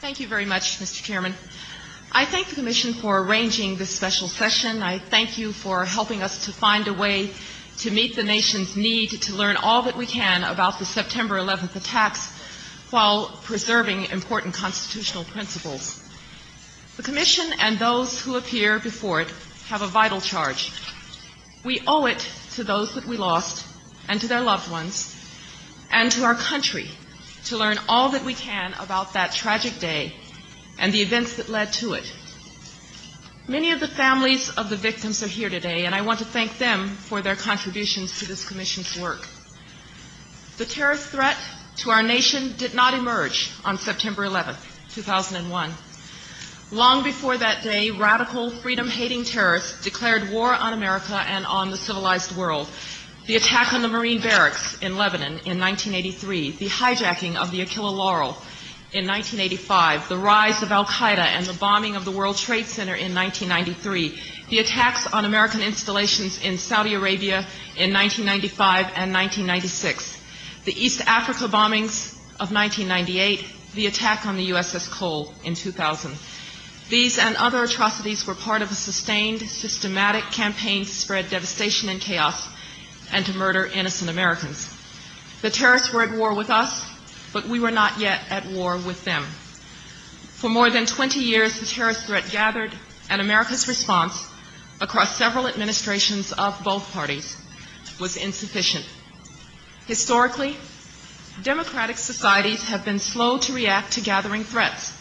Thank you very much, Mr. Chairman. I thank the Commission for arranging this special session. I thank you for helping us to find a way to meet the nation's need to learn all that we can about the September 11th attacks while preserving important constitutional principles. The Commission and those who appear before it have a vital charge. We owe it to those that we lost and to their loved ones and to our country to learn all that we can about that tragic day and the events that led to it. Many of the families of the victims are here today, and I want to thank them for their contributions to this Commission's work. The terrorist threat to our nation did not emerge on September 11th, 2001. Long before that day, radical, freedom-hating terrorists declared war on America and on the civilized world. The attack on the Marine barracks in Lebanon in 1983, the hijacking of the Aquila Laurel in 1985, the rise of Al-Qaeda and the bombing of the World Trade Center in 1993, the attacks on American installations in Saudi Arabia in 1995 and 1996, the East Africa bombings of 1998, the attack on the USS Cole in 2000. These and other atrocities were part of a sustained, systematic campaign to spread devastation and chaos and to murder innocent Americans. The terrorists were at war with us, but we were not yet at war with them. For more than 20 years, the terrorist threat gathered, and America's response across several administrations of both parties was insufficient. Historically, democratic societies have been slow to react to gathering threats,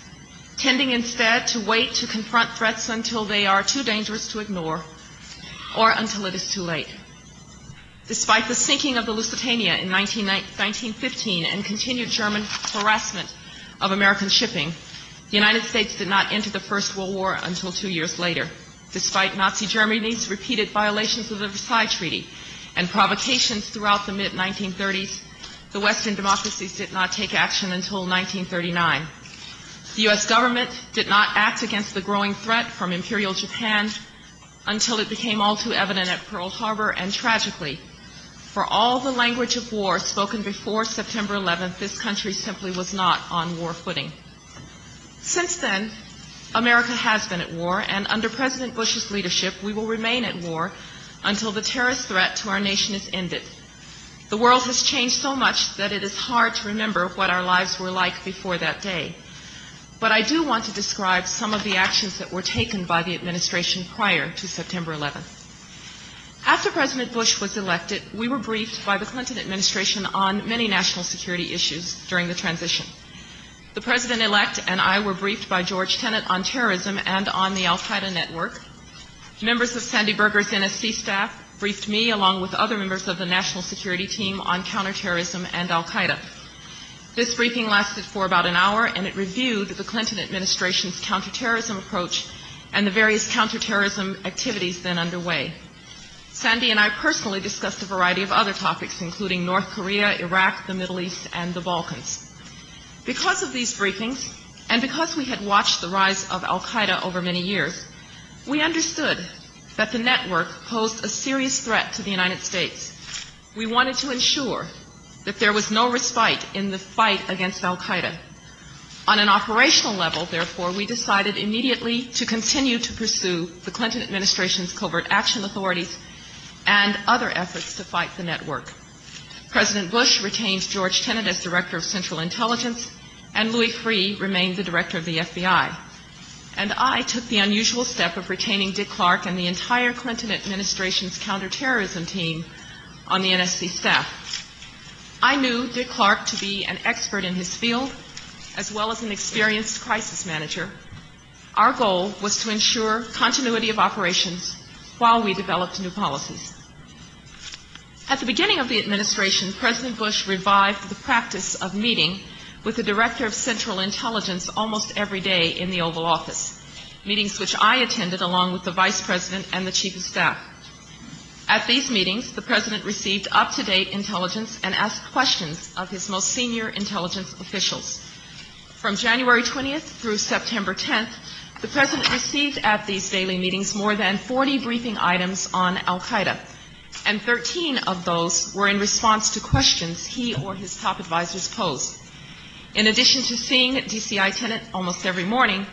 tending instead to wait to confront threats until they are too dangerous to ignore or until it is too late. Despite the sinking of the Lusitania in 1915 and continued German harassment of American shipping, the United States did not enter the First World War until 2 years later. Despite Nazi Germany's repeated violations of the Versailles Treaty and provocations throughout the mid-1930s, the Western democracies did not take action until 1939. The U.S. government did not act against the growing threat from Imperial Japan until it became all too evident at Pearl Harbor, and tragically, for all the language of war spoken before September 11th, this country simply was not on war footing. Since then, America has been at war, and under President Bush's leadership, we will remain at war until the terrorist threat to our nation is ended. The world has changed so much that it is hard to remember what our lives were like before that day. But I do want to describe some of the actions that were taken by the administration prior to September 11th. After President Bush was elected, we were briefed by the Clinton administration on many national security issues during the transition. The President-elect and I were briefed by George Tenet on terrorism and on the Al-Qaeda network. Members of Sandy Berger's NSC staff briefed me along with other members of the National Security Team on counterterrorism and Al-Qaeda. This briefing lasted for about an hour, and it reviewed the Clinton administration's counterterrorism approach and the various counterterrorism activities then underway. Sandy and I personally discussed a variety of other topics, including North Korea, Iraq, the Middle East, and the Balkans. Because of these briefings, and because we had watched the rise of Al-Qaeda over many years, we understood that the network posed a serious threat to the United States. We wanted to ensure that there was no respite in the fight against Al-Qaeda. On an operational level, therefore, we decided immediately to continue to pursue the Clinton administration's covert action authorities and other efforts to fight the network. President Bush retained George Tenet as Director of Central Intelligence, and Louis Freeh remained the Director of the FBI. And I took the unusual step of retaining Dick Clark and the entire Clinton administration's counterterrorism team on the NSC staff. I knew Dick Clark to be an expert in his field, as well as an experienced crisis manager. Our goal was to ensure continuity of operations while we developed new policies. At the beginning of the administration, President Bush revived the practice of meeting with the Director of Central Intelligence almost every day in the Oval Office, meetings which I attended along with the Vice President and the Chief of Staff. At these meetings, the President received up-to-date intelligence and asked questions of his most senior intelligence officials. From January 20th through September 10th, the President received at these daily meetings more than 40 briefing items on Al-Qaeda, and 13 of those were in response to questions he or his top advisors posed. In addition to seeing DCI Tenet almost every morning,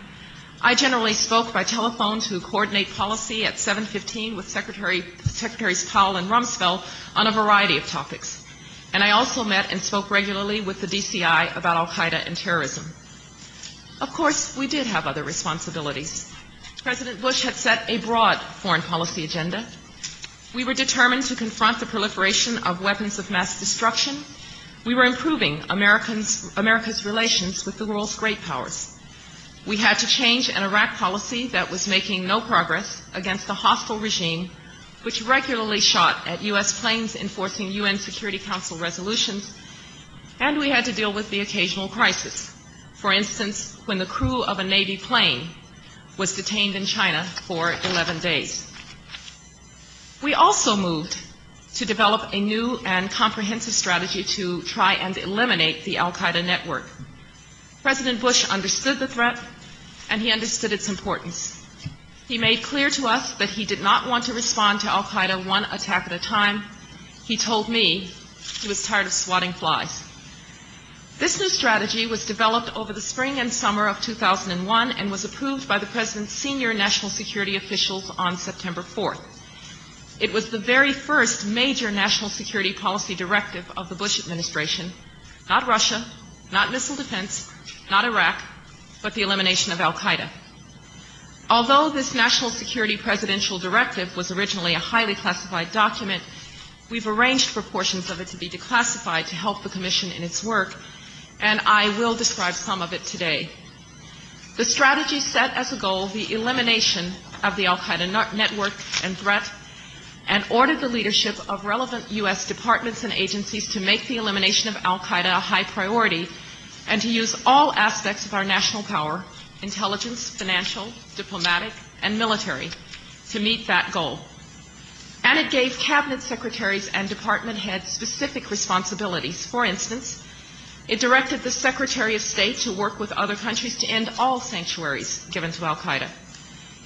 I generally spoke by telephone to coordinate policy at 7:15 with Secretaries Powell and Rumsfeld on a variety of topics. And I also met and spoke regularly with the DCI about al-Qaeda and terrorism. Of course, we did have other responsibilities. President Bush had set a broad foreign policy agenda. We were determined to confront the proliferation of weapons of mass destruction. We were improving America's relations with the world's great powers. We had to change an Iraq policy that was making no progress against a hostile regime which regularly shot at U.S. planes enforcing UN Security Council resolutions, and we had to deal with the occasional crisis. For instance, when the crew of a Navy plane was detained in China for 11 days. We also moved to develop a new and comprehensive strategy to try and eliminate the al-Qaeda network. President Bush understood the threat, and he understood its importance. He made clear to us that he did not want to respond to al-Qaeda one attack at a time. He told me he was tired of swatting flies. This new strategy was developed over the spring and summer of 2001 and was approved by the President's senior national security officials on September 4th. It was the very first major national security policy directive of the Bush administration, not Russia, not missile defense, not Iraq, but the elimination of al-Qaeda. Although this national security presidential directive was originally a highly classified document, we've arranged for portions of it to be declassified to help the Commission in its work, and I will describe some of it today. The strategy set as a goal the elimination of the al-Qaeda network and threat, and ordered the leadership of relevant U.S. departments and agencies to make the elimination of al-Qaeda a high priority and to use all aspects of our national power, intelligence, financial, diplomatic, and military, to meet that goal. And it gave cabinet secretaries and department heads specific responsibilities. For instance, it directed the Secretary of State to work with other countries to end all sanctuaries given to al-Qaeda.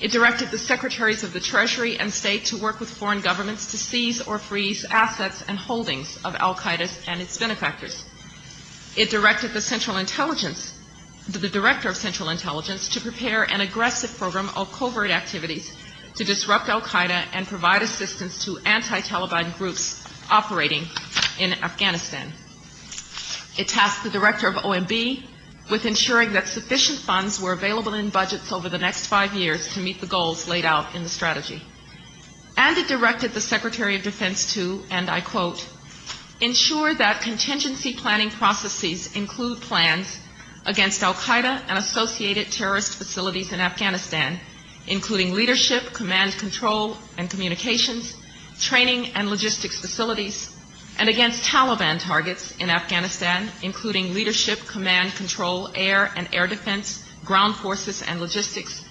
It directed the Secretaries of the Treasury and State to work with foreign governments to seize or freeze assets and holdings of al-Qaeda and its benefactors. It directed the Director of Central Intelligence to prepare an aggressive program of covert activities to disrupt al-Qaeda and provide assistance to anti-Taliban groups operating in Afghanistan. It tasked the Director of OMB with ensuring that sufficient funds were available in budgets over the next 5 years to meet the goals laid out in the strategy. And it directed the Secretary of Defense to, and I quote, ensure that contingency planning processes include plans against al-Qaeda and associated terrorist facilities in Afghanistan, including leadership, command control, and communications, training and logistics facilities, and against Taliban targets in Afghanistan, including leadership, command control, air and air defense, ground forces, and logistics,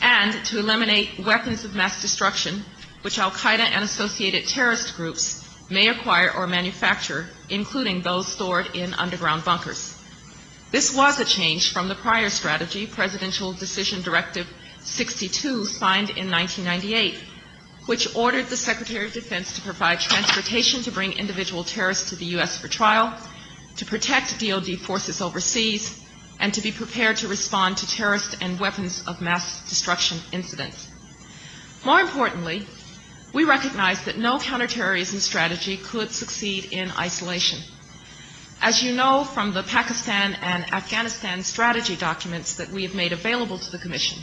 and to eliminate weapons of mass destruction, which al-Qaeda and associated terrorist groups may acquire or manufacture, including those stored in underground bunkers. This was a change from the prior strategy, Presidential Decision Directive 62, signed in 1998, which ordered the Secretary of Defense to provide transportation to bring individual terrorists to the U.S. for trial, to protect DoD forces overseas, and to be prepared to respond to terrorist and weapons of mass destruction incidents. More importantly, we recognize that no counterterrorism strategy could succeed in isolation. As you know from the Pakistan and Afghanistan strategy documents that we have made available to the Commission,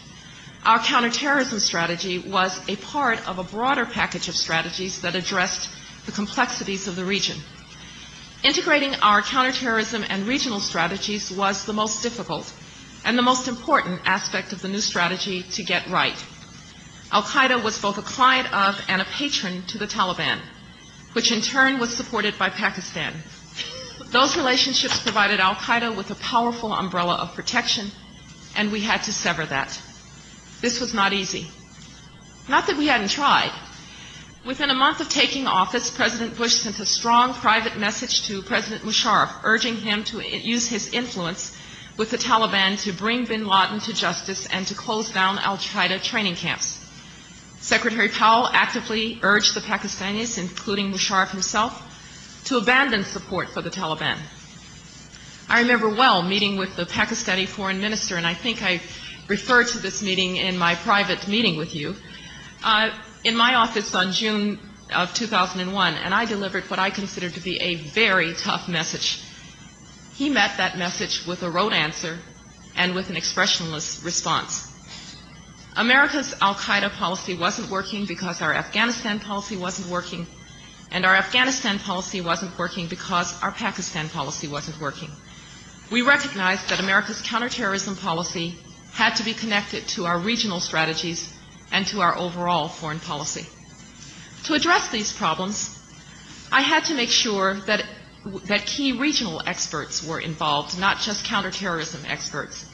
our counterterrorism strategy was a part of a broader package of strategies that addressed the complexities of the region. Integrating our counterterrorism and regional strategies was the most difficult and the most important aspect of the new strategy to get right. Al-Qaeda was both a client of and a patron to the Taliban, which in turn was supported by Pakistan. Those relationships provided Al-Qaeda with a powerful umbrella of protection, and we had to sever that. This was not easy. Not that we hadn't tried. Within a month of taking office, President Bush sent a strong private message to President Musharraf, urging him to use his influence with the Taliban to bring bin Laden to justice and to close down al-Qaeda training camps. Secretary Powell actively urged the Pakistanis, including Musharraf himself, to abandon support for the Taliban. I remember well meeting with the Pakistani foreign minister, and I think I referred to this meeting in my private meeting with you, in my office on June of 2001, and I delivered what I considered to be a very tough message. He met that message with a rote answer and with an expressionless response. America's al-Qaeda policy wasn't working because our Afghanistan policy wasn't working, and our Afghanistan policy wasn't working because our Pakistan policy wasn't working. We recognized that America's counterterrorism policy had to be connected to our regional strategies and to our overall foreign policy. To address these problems, I had to make sure that key regional experts were involved, not just counterterrorism experts.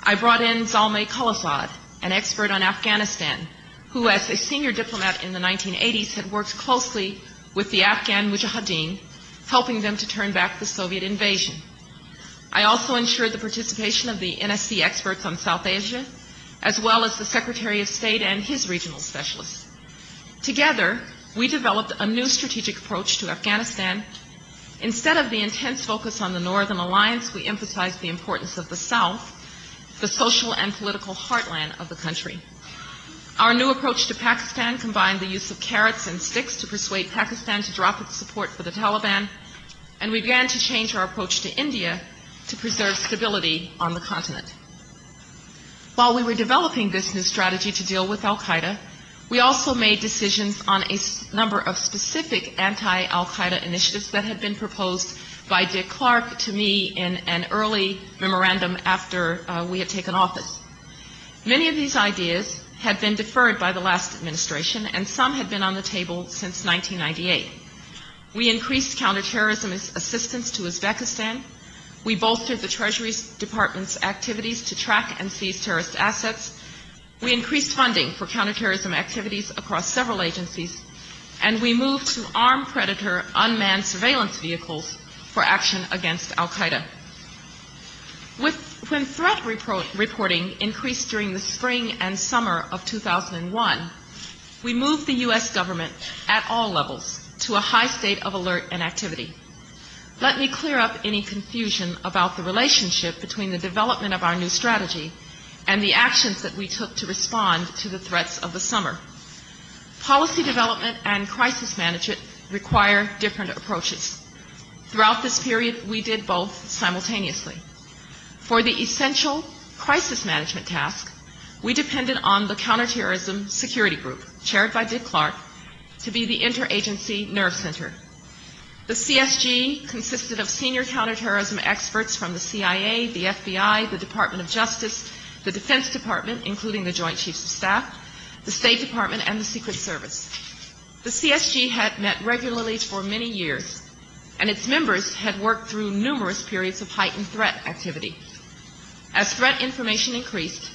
I brought in Zalmay Khalilzad, an expert on Afghanistan, who as a senior diplomat in the 1980s had worked closely with the Afghan Mujahideen, helping them to turn back the Soviet invasion. I also ensured the participation of the NSC experts on South Asia, as well as the Secretary of State and his regional specialists. Together, we developed a new strategic approach to Afghanistan. Instead of the intense focus on the Northern Alliance, we emphasized the importance of the South, the social and political heartland of the country. Our new approach to Pakistan combined the use of carrots and sticks to persuade Pakistan to drop its support for the Taliban, and we began to change our approach to India to preserve stability on the continent. While we were developing this new strategy to deal with al-Qaeda, we also made decisions on a number of specific anti-al-Qaeda initiatives that had been proposed by Dick Clark to me in an early memorandum after we had taken office. Many of these ideas had been deferred by the last administration, and some had been on the table since 1998. We increased counterterrorism assistance to Uzbekistan. We bolstered the Treasury Department's activities to track and seize terrorist assets. We increased funding for counterterrorism activities across several agencies, and we moved to armed predator unmanned surveillance vehicles for action against al-Qaeda. When threat reporting increased during the spring and summer of 2001, we moved the U.S. government at all levels to a high state of alert and activity. Let me clear up any confusion about the relationship between the development of our new strategy and the actions that we took to respond to the threats of the summer. Policy development and crisis management require different approaches. Throughout this period, we did both simultaneously. For the essential crisis management task, we depended on the Counterterrorism Security Group, chaired by Dick Clark, to be the interagency nerve center. The CSG consisted of senior counterterrorism experts from the CIA, the FBI, the Department of Justice, the Defense Department, including the Joint Chiefs of Staff, the State Department, and the Secret Service. The CSG had met regularly for many years, and its members had worked through numerous periods of heightened threat activity. As threat information increased,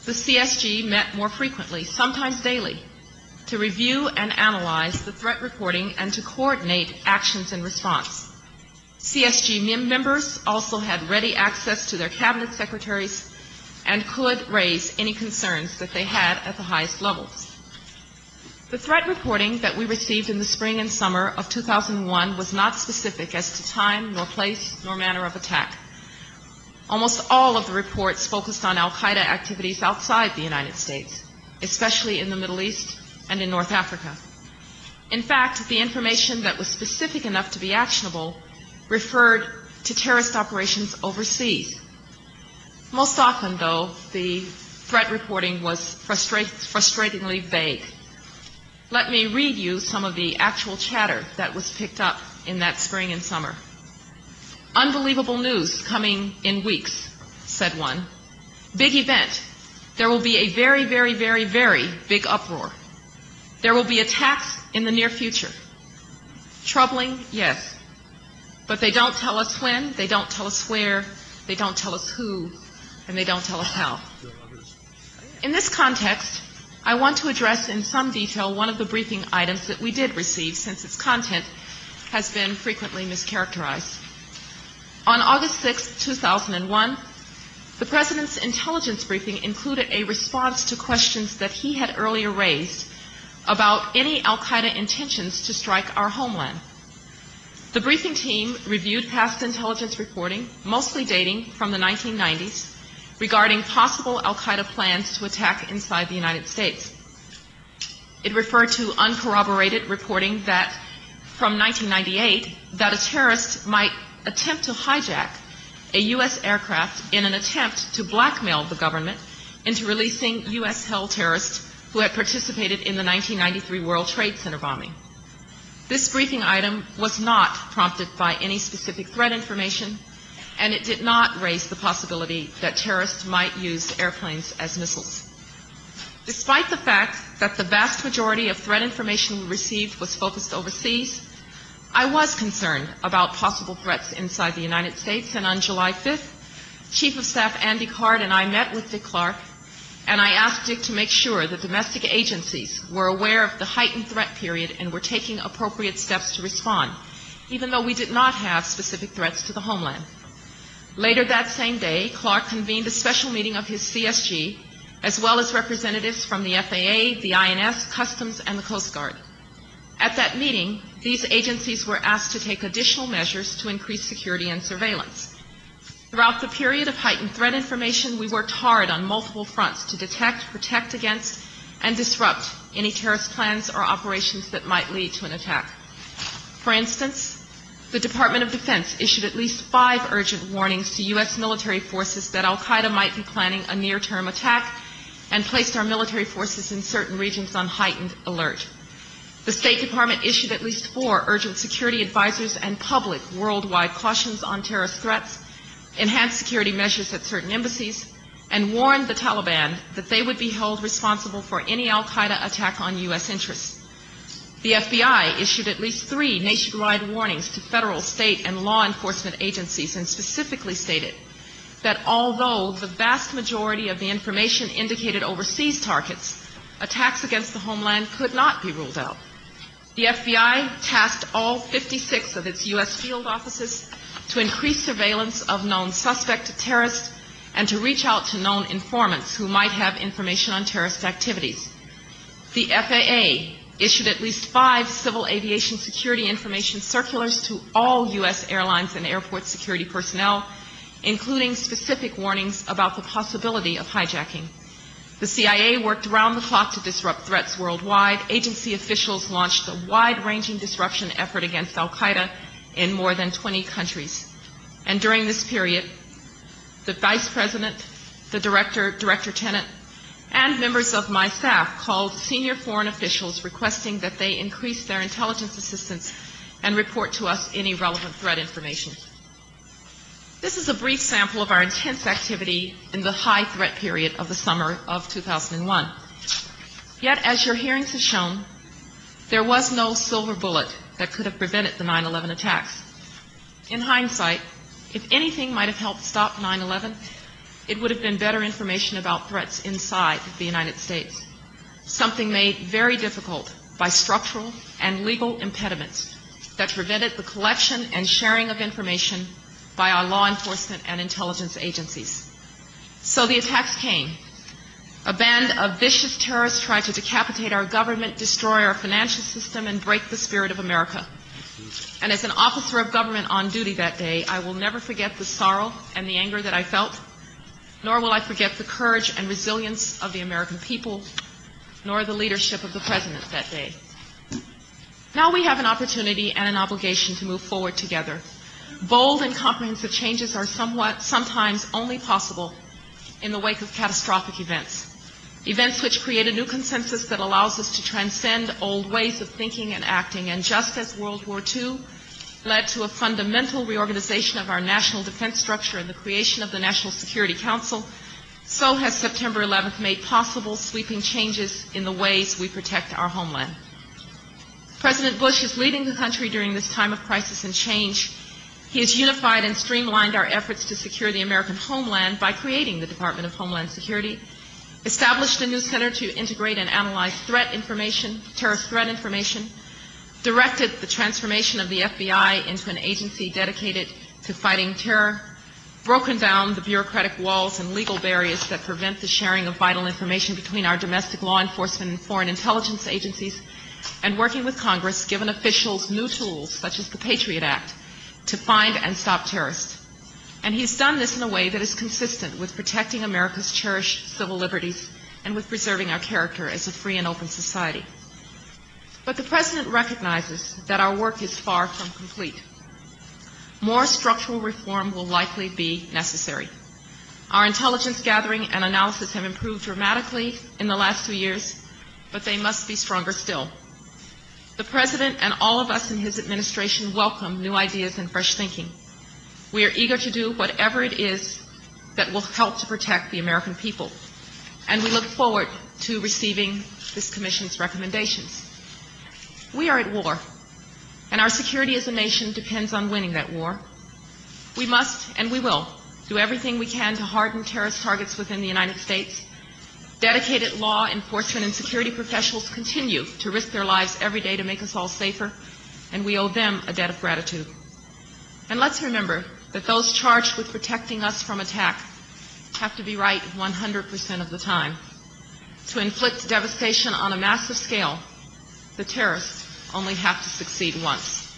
the CSG met more frequently, sometimes daily, to review and analyze the threat reporting and to coordinate actions in response. CSG members also had ready access to their cabinet secretaries and could raise any concerns that they had at the highest levels. The threat reporting that we received in the spring and summer of 2001 was not specific as to time, nor place, nor manner of attack. Almost all of the reports focused on al-Qaeda activities outside the United States, especially in the Middle East and in North Africa. In fact, the information that was specific enough to be actionable referred to terrorist operations overseas. Most often, though, the threat reporting was frustratingly vague. Let me read you some of the actual chatter that was picked up in that spring and summer. Unbelievable news coming in weeks, said one. Big event. There will be a very, very, very, very big uproar. There will be attacks in the near future. Troubling, yes. But they don't tell us when, they don't tell us where, they don't tell us who, and they don't tell us how. In this context, I want to address in some detail one of the briefing items that we did receive, since its content has been frequently mischaracterized. On August 6, 2001, the President's intelligence briefing included a response to questions that he had earlier raised about any al-Qaeda intentions to strike our homeland. The briefing team reviewed past intelligence reporting, mostly dating from the 1990s, regarding possible al-Qaeda plans to attack inside the United States. It referred to uncorroborated reporting that from 1998 that a terrorist might attempt to hijack a U.S. aircraft in an attempt to blackmail the government into releasing U.S.-held terrorists who had participated in the 1993 World Trade Center bombing. This briefing item was not prompted by any specific threat information, and it did not raise the possibility that terrorists might use airplanes as missiles. Despite the fact that the vast majority of threat information we received was focused overseas, I was concerned about possible threats inside the United States, and on July 5th, Chief of Staff Andy Card and I met with Dick Clark, and I asked Dick to make sure that domestic agencies were aware of the heightened threat period and were taking appropriate steps to respond, even though we did not have specific threats to the homeland. Later that same day, Clark convened a special meeting of his CSG, as well as representatives from the FAA, the INS, Customs, and the Coast Guard. At that meeting, these agencies were asked to take additional measures to increase security and surveillance. Throughout the period of heightened threat information, we worked hard on multiple fronts to detect, protect against, and disrupt any terrorist plans or operations that might lead to an attack. For instance, the Department of Defense issued at least 5 urgent warnings to U.S. military forces that al-Qaeda might be planning a near-term attack, and placed our military forces in certain regions on heightened alert. The State Department issued at least 4 urgent security advisors and public worldwide cautions on terrorist threats, enhanced security measures at certain embassies, and warned the Taliban that they would be held responsible for any al-Qaeda attack on U.S. interests. The FBI issued at least 3 nationwide warnings to federal, state, and law enforcement agencies, and specifically stated that although the vast majority of the information indicated overseas targets, attacks against the homeland could not be ruled out. The FBI tasked all 56 of its U.S. field offices to increase surveillance of known suspect terrorists and to reach out to known informants who might have information on terrorist activities. The FAA issued at least 5 civil aviation security information circulars to all U.S. airlines and airport security personnel, including specific warnings about the possibility of hijacking. The CIA worked around the clock to disrupt threats worldwide. Agency officials launched a wide-ranging disruption effort against al-Qaeda in more than 20 countries. And during this period, the Vice President, the Director, Director-Tenant, and members of my staff called senior foreign officials requesting that they increase their intelligence assistance and report to us any relevant threat information. This is a brief sample of our intense activity in the high threat period of the summer of 2001. Yet, as your hearings have shown, there was no silver bullet that could have prevented the 9/11 attacks. In hindsight, if anything might have helped stop 9/11, it would have been better information about threats inside the United States, something made very difficult by structural and legal impediments that prevented the collection and sharing of information by our law enforcement and intelligence agencies. So the attacks came. A band of vicious terrorists tried to decapitate our government, destroy our financial system, and break the spirit of America. And as an officer of government on duty that day, I will never forget the sorrow and the anger that I felt, nor will I forget the courage and resilience of the American people, nor the leadership of the President that day. Now we have an opportunity and an obligation to move forward together. Bold and comprehensive changes are sometimes only possible in the wake of catastrophic events. Events which create a new consensus that allows us to transcend old ways of thinking and acting. And just as World War II led to a fundamental reorganization of our national defense structure and the creation of the National Security Council, so has September 11th made possible sweeping changes in the ways we protect our homeland. President Bush is leading the country during this time of crisis and change. He has unified and streamlined our efforts to secure the American homeland by creating the Department of Homeland Security, established a new center to integrate and analyze threat information, terrorist threat information, directed the transformation of the FBI into an agency dedicated to fighting terror, broken down the bureaucratic walls and legal barriers that prevent the sharing of vital information between our domestic law enforcement and foreign intelligence agencies, and working with Congress, given officials new tools, such as the Patriot Act, to find and stop terrorists. And he's done this in a way that is consistent with protecting America's cherished civil liberties and with preserving our character as a free and open society. But the President recognizes that our work is far from complete. More structural reform will likely be necessary. Our intelligence gathering and analysis have improved dramatically in the last 2 years, but they must be stronger still. The President and all of us in his administration welcome new ideas and fresh thinking. We are eager to do whatever it is that will help to protect the American people, and we look forward to receiving this Commission's recommendations. We are at war, and our security as a nation depends on winning that war. We must, and we will, do everything we can to harden terrorist targets within the United States. Dedicated law enforcement and security professionals continue to risk their lives every day to make us all safer, and we owe them a debt of gratitude. And let's remember that those charged with protecting us from attack have to be right 100% of the time. To inflict devastation on a massive scale, the terrorists only have to succeed once.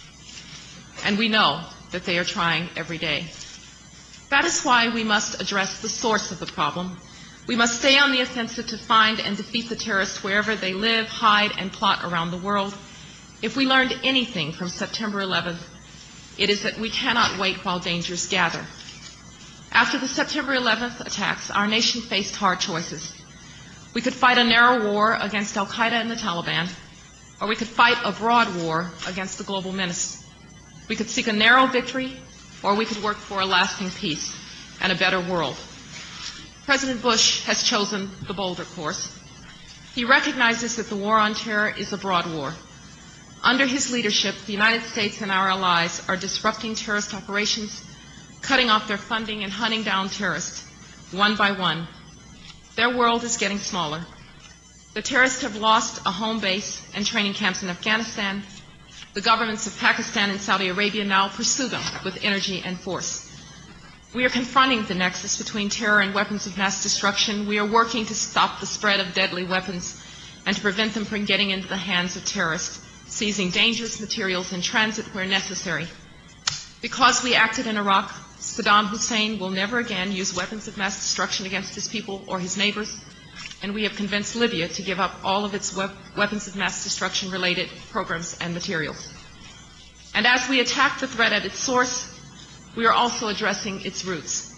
And we know that they are trying every day. That is why we must address the source of the problem. We must stay on the offensive to find and defeat the terrorists wherever they live, hide, and plot around the world. If we learned anything from September 11th, it is that we cannot wait while dangers gather. After the September 11th attacks, our nation faced hard choices. We could fight a narrow war against al-Qaeda and the Taliban, or we could fight a broad war against the global menace. We could seek a narrow victory, or we could work for a lasting peace and a better world. President Bush has chosen the bolder course. He recognizes that the war on terror is a broad war. Under his leadership, the United States and our allies are disrupting terrorist operations, cutting off their funding, and hunting down terrorists one by one. Their world is getting smaller. The terrorists have lost a home base and training camps in Afghanistan. The governments of Pakistan and Saudi Arabia now pursue them with energy and force. We are confronting the nexus between terror and weapons of mass destruction. We are working to stop the spread of deadly weapons and to prevent them from getting into the hands of terrorists, seizing dangerous materials in transit where necessary. Because we acted in Iraq, Saddam Hussein will never again use weapons of mass destruction against his people or his neighbors, and we have convinced Libya to give up all of its weapons of mass destruction-related programs and materials. And as we attack the threat at its source, we are also addressing its roots.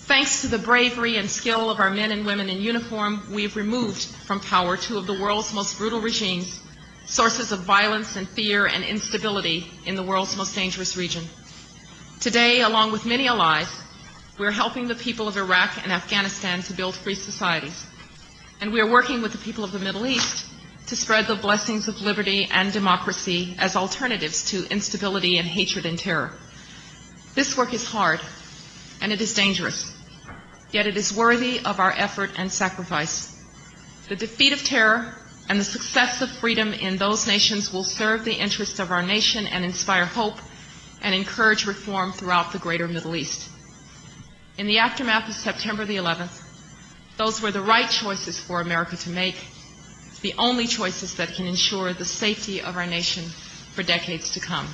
Thanks to the bravery and skill of our men and women in uniform, we've removed from power two of the world's most brutal regimes, sources of violence and fear and instability in the world's most dangerous region. Today, along with many allies, we're helping the people of Iraq and Afghanistan to build free societies. And we are working with the people of the Middle East to spread the blessings of liberty and democracy as alternatives to instability and hatred and terror. This work is hard, and it is dangerous, yet it is worthy of our effort and sacrifice. The defeat of terror and the success of freedom in those nations will serve the interests of our nation and inspire hope and encourage reform throughout the greater Middle East. In the aftermath of September the 11th, those were the right choices for America to make, the only choices that can ensure the safety of our nation for decades to come.